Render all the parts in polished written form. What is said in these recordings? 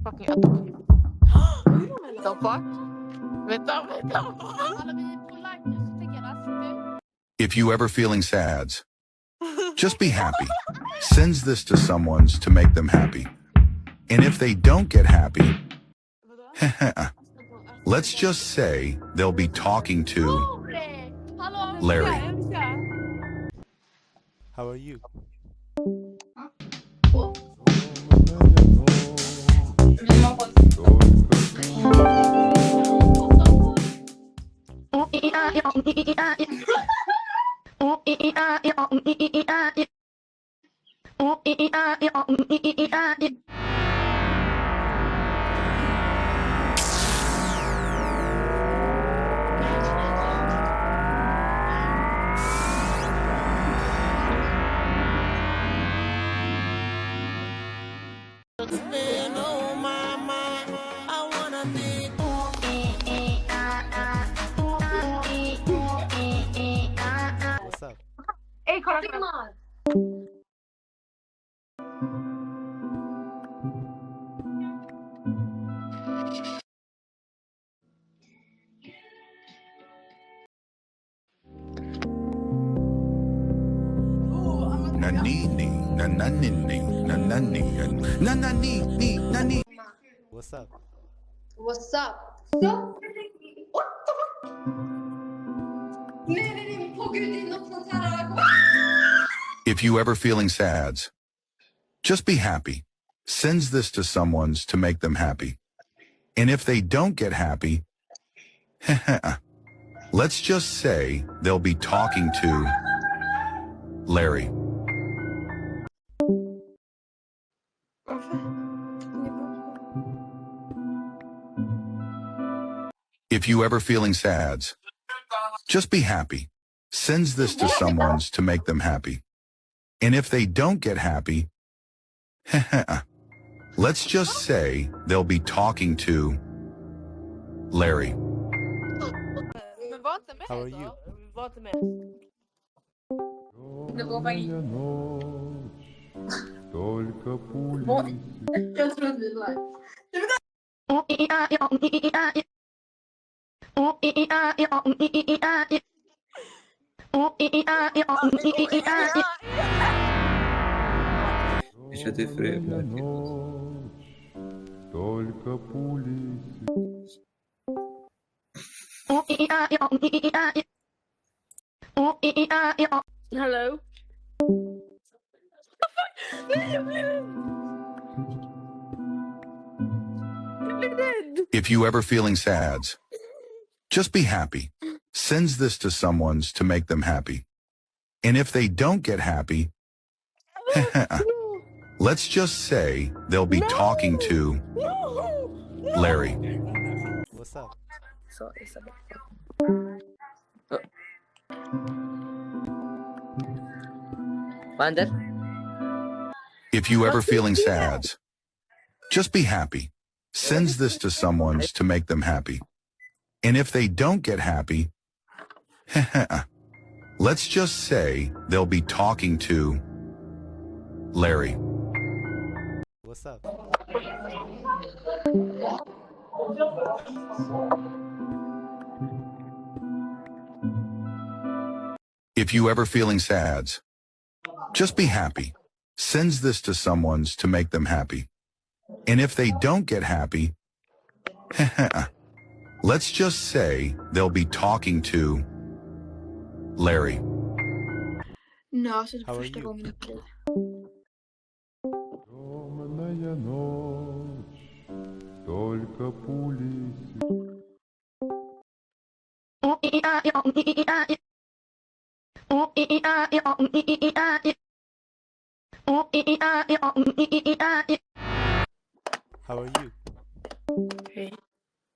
Fucking adult. The fuck? Vänta. Alla vi är polite nu så tänker jag att nu. If you ever feeling sad, just be happy. Sends this to someone's to make them happy. And if they don't get happy, let's just say they'll be talking to Larry. How are you? What's up? Ey, kolla. What's up? What's up? Nej, på gud, det är något sånt här. If you ever feeling sad, just be happy. Sends this to someone's to make them happy. And if they don't get happy, let's just say they'll be talking to Larry. If you ever feeling sad, just be happy. Sends this to someone's to make them happy. And if they don't get happy, let's just say they'll be talking to Larry. Men var inte med How are då. you? Var inte med. Det går bara in. Jag tror att vi är live. Еще ты фрейм. Только пули. Hello? Nej, jag blev rädd. If you ever feeling sad, just be happy. Sends this to someone's to make them happy. And if they don't get happy, let's just say they'll be talking to Larry. What's up? Sorry. Vad händer? If you ever feeling sad, just be happy. Sends this to someone's to make them happy. And if they don't get happy, let's just say they'll be talking to Larry. What's up? If you ever feeling sad, just be happy. Sends this to someone's to make them happy. And if they don't get happy, let's just say they'll be talking to Larry. Nej, så det How are första you? gången i mitt liv. Темная ночь, только пули. How are you? Hey.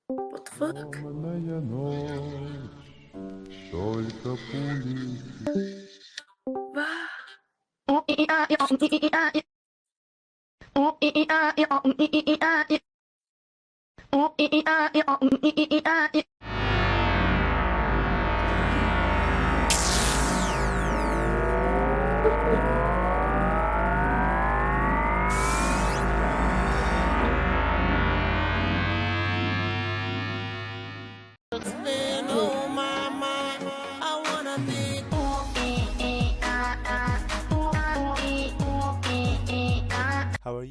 What the fuck? Темная ночь, только пули. Va?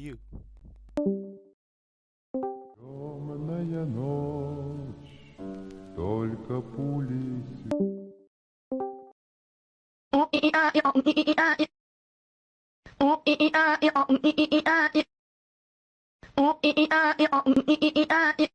you? Темная ночь, только пули Oh,